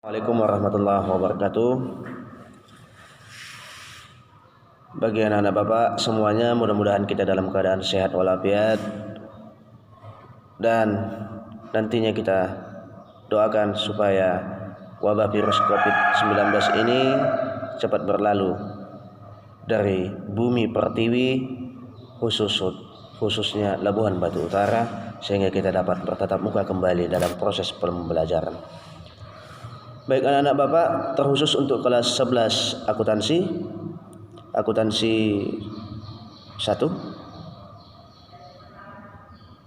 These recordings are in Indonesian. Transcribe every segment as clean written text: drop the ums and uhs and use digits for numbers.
Assalamualaikum warahmatullahi wabarakatuh. Bagi anak-anak Bapak semuanya, mudah-mudahan kita dalam keadaan sehat walafiat, dan nantinya kita doakan supaya wabah virus COVID-19 ini cepat berlalu dari bumi pertiwi, khususnya Labuhan Batu Utara, sehingga kita dapat bertatap muka kembali dalam proses pembelajaran. Baik anak-anak Bapak, terkhusus untuk kelas 11 akuntansi 1,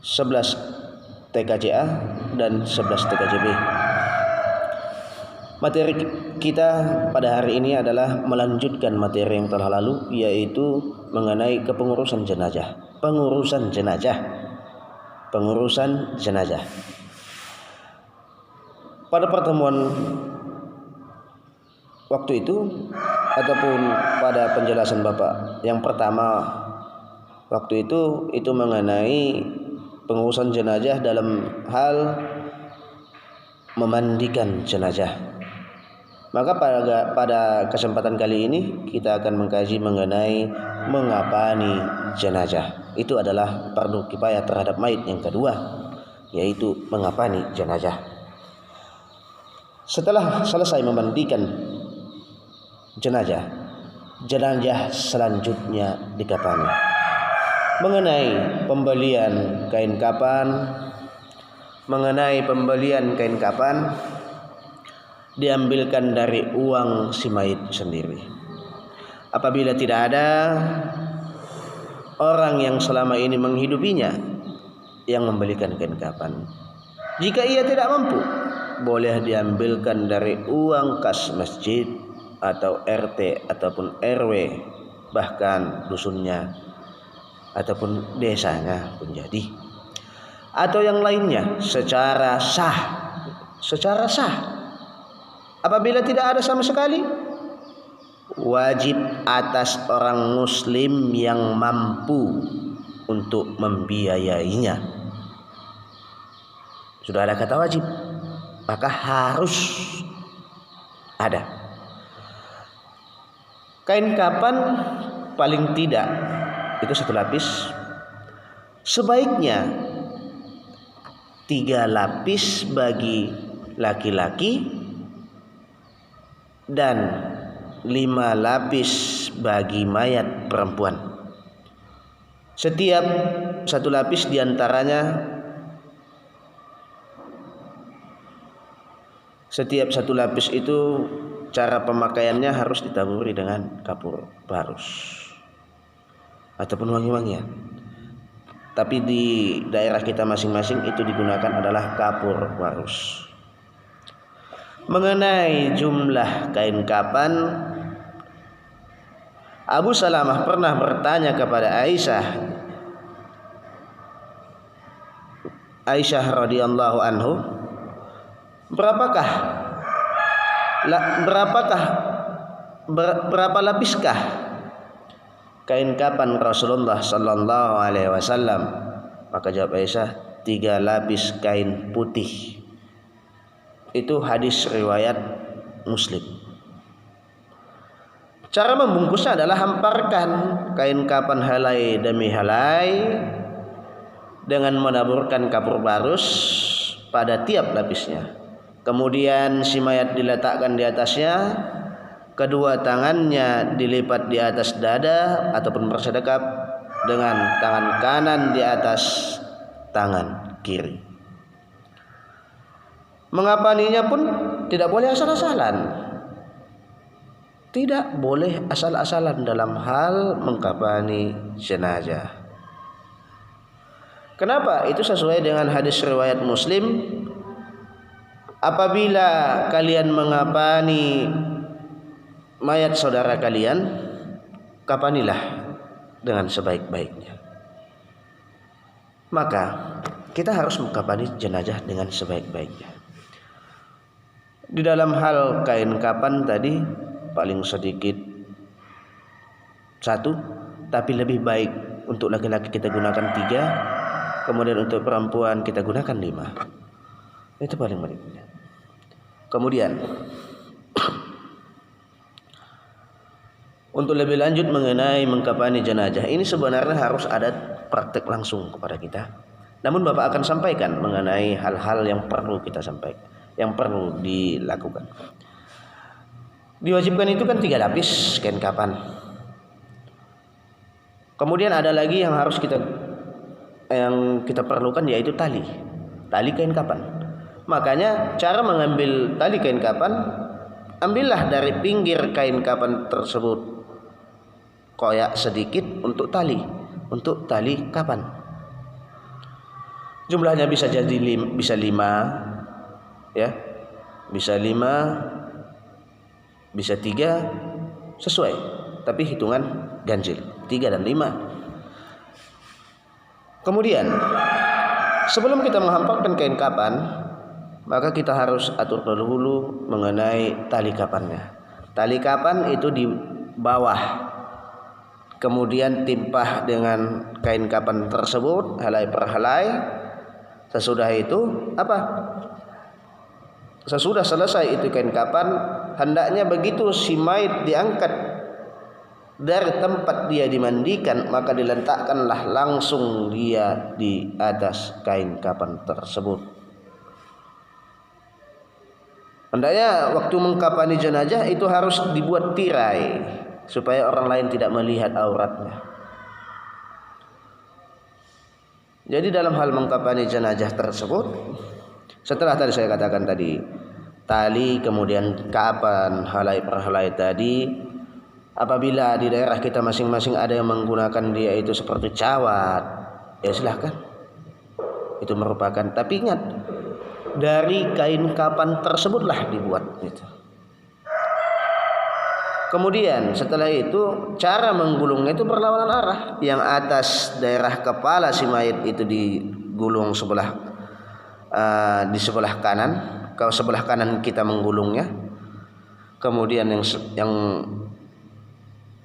11 TKCA dan 11 TKCB. Materi kita pada hari ini adalah melanjutkan materi yang telah lalu, yaitu mengenai kepengurusan jenazah. Pengurusan jenazah. Pada pertemuan waktu itu ataupun pada penjelasan Bapak yang pertama waktu itu mengenai pengurusan jenazah dalam hal memandikan jenazah. Maka pada kesempatan kali ini kita akan mengkaji mengenai mengapani jenazah. Itu adalah fardu kifayah terhadap mayit yang kedua, yaitu mengapani jenazah. Setelah selesai memandikan jenazah selanjutnya dikafani. Mengenai pembelian kain kapan, diambilkan dari uang si mayit sendiri. Apabila tidak ada orang yang selama ini menghidupinya yang membelikan kain kapan, jika ia tidak mampu, boleh diambilkan dari uang kas masjid atau RT ataupun RW, bahkan dusunnya ataupun desanya pun jadi, atau yang lainnya secara sah. Apabila tidak ada sama sekali, wajib atas orang muslim yang mampu untuk membiayainya. Sudah ada kata wajib, maka harus ada. Kain kapan paling tidak itu 1 lapis, sebaiknya 3 lapis bagi laki-laki dan 5 lapis bagi mayat perempuan. Setiap 1 lapis diantaranya, setiap 1 lapis itu cara pemakaiannya harus ditaburi dengan kapur barus ataupun wangi-wangian. Tapi di daerah kita masing-masing itu digunakan adalah kapur barus. Mengenai jumlah kain kapan, Abu Salamah pernah bertanya kepada Aisyah radhiyallahu anhu, berapa lapiskah kain kapan Rasulullah sallallahu alaihi wasallam? Maka jawab Aisyah, 3 lapis kain putih. Itu hadis riwayat Muslim. Cara membungkusnya adalah hamparkan kain kapan helai demi helai dengan menaburkan kapur barus pada tiap lapisnya. Kemudian si mayat diletakkan di atasnya, kedua tangannya dilipat di atas dada ataupun bersedekap dengan tangan kanan di atas tangan kiri. Mengapaninya pun tidak boleh asal-asalan. Tidak boleh asal-asalan dalam hal mengkafani jenazah. Kenapa? Itu sesuai dengan hadis riwayat Muslim. Apabila kalian mengapani mayat saudara kalian, kapanilah dengan sebaik-baiknya. Maka kita harus mengkafani jenazah dengan sebaik-baiknya. Di dalam hal kain kapan tadi paling sedikit 1, tapi lebih baik untuk laki-laki kita gunakan 3, kemudian untuk perempuan kita gunakan 5. Itu paling baiknya. Kemudian untuk lebih lanjut mengenai mengkafani jenazah, ini sebenarnya harus ada praktek langsung kepada kita. Namun Bapak akan sampaikan mengenai hal-hal yang perlu kita sampaikan, yang perlu dilakukan. Diwajibkan itu kan 3 lapis kain kafan. Kemudian ada lagi yang harus kita perlukan, yaitu tali kain kafan. Makanya cara mengambil tali kain kafan, ambillah dari pinggir kain kafan tersebut koyak sedikit untuk tali kafan. Jumlahnya bisa jadi 5 ya, bisa 5, bisa 3, sesuai, tapi hitungan ganjil 3 dan 5. Kemudian sebelum kita menghampalkan kain kafan, maka kita harus atur dahulu mengenai tali kafannya. Tali kafan itu di bawah, kemudian timpah dengan kain kafan tersebut helai per helai. Sesudah itu sesudah selesai itu kain kafan, hendaknya begitu si mayit diangkat dari tempat dia dimandikan, maka diletakkanlah langsung dia di atas kain kafan tersebut. Hendaknya waktu mengkafani jenazah itu harus dibuat tirai supaya orang lain tidak melihat auratnya. Jadi dalam hal mengkafani jenazah tersebut, setelah tadi saya katakan tadi tali, kemudian kafan helai per helai tadi, apabila di daerah kita masing-masing ada yang menggunakan dia itu seperti cawat, ya silahkan, itu merupakan, tapi ingat dari kain kafan tersebutlah dibuat gitu. Kemudian setelah itu cara menggulungnya itu berlawanan arah. Yang atas daerah kepala si mayit itu digulung di sebelah kanan. Kalau sebelah kanan kita menggulungnya, kemudian yang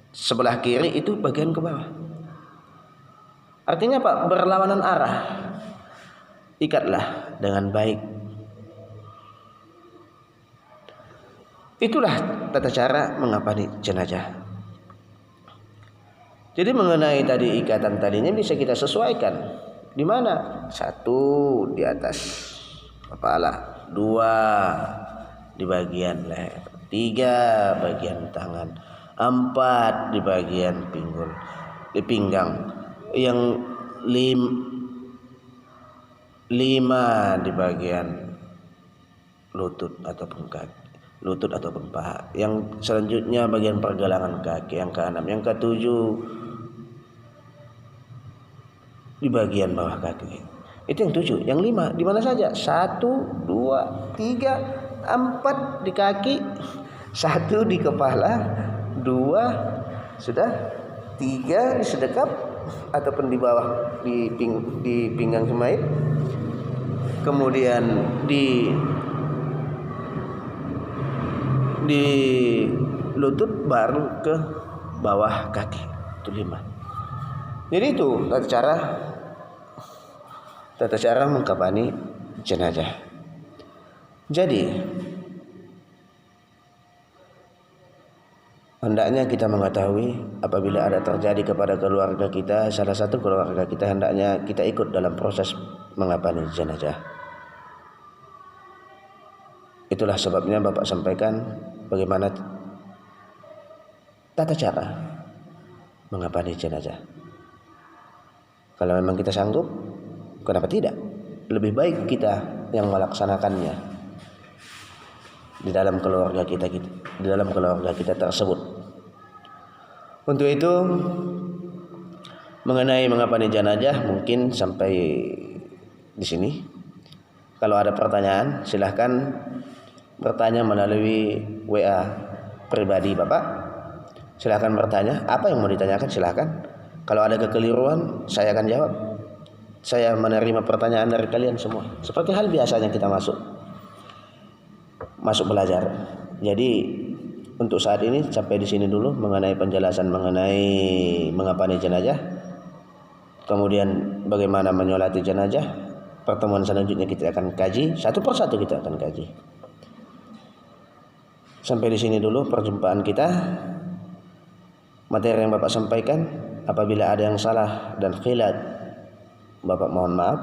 sebelah kiri itu bagian ke bawah. Artinya apa? Berlawanan arah. Ikatlah dengan baik. Itulah tata cara mengkafani jenazah. Jadi mengenai tadi ikatan talinya bisa kita sesuaikan. Di mana? 1 di atas kepala, 2 di bagian leher, 3 bagian tangan, 4 di bagian pinggul, di pinggang, yang 5 di bagian lutut ataupun paha. Yang selanjutnya bagian pergelangan kaki, yang ke-6, yang ke-7 di bagian bawah kaki. Itu yang 7. Yang 5 di mana saja? 1, 2, 3, 4 di kaki, 1 di kepala, 2 sudah, 3 di sedekap ataupun di bawah di pinggang mayit. Kemudian di lutut, baru ke bawah kaki. Itu 5. Jadi itu tata cara mengkafani jenazah. Jadi hendaknya kita mengetahui apabila ada terjadi kepada keluarga kita, salah satu keluarga kita, hendaknya kita ikut dalam proses mengkafani jenazah. Itulah sebabnya Bapak sampaikan bagaimana tata cara mengkafani jenazah. Kalau memang kita sanggup, kenapa tidak? Lebih baik kita yang melaksanakannya di dalam keluarga kita tersebut. Untuk itu mengenai mengkafani jenazah mungkin sampai di sini. Kalau ada pertanyaan silahkan bertanya melalui WA pribadi Bapak. Silahkan bertanya, apa yang mau ditanyakan silahkan. Kalau ada kekeliruan saya akan jawab. Saya menerima pertanyaan dari kalian semua. Seperti hal biasanya kita masuk belajar. Jadi untuk saat ini sampai di sini dulu mengenai penjelasan mengenai mengkafani jenazah. Kemudian bagaimana menyolati jenazah. Pertemuan selanjutnya kita akan kaji, satu persatu kita akan kaji. Sampai di sini dulu perjumpaan kita. Materi yang Bapak sampaikan, apabila ada yang salah dan khilat, Bapak mohon maaf.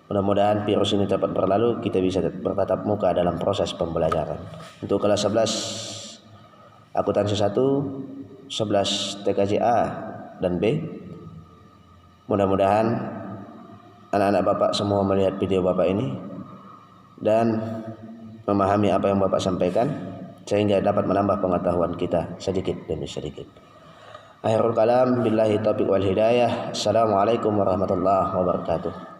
Mudah-mudahan virus ini dapat berlalu, kita bisa bertatap muka dalam proses pembelajaran. Untuk kelas 11 akuntansi 1, 11 TKJ A dan B, mudah-mudahan anak-anak Bapak semua melihat video Bapak ini dan memahami apa yang Bapak sampaikan sehingga dapat menambah pengetahuan kita sedikit demi sedikit. Akhirul kalam, billahi taufiq wal hidayah. Assalamualaikum warahmatullahi wabarakatuh.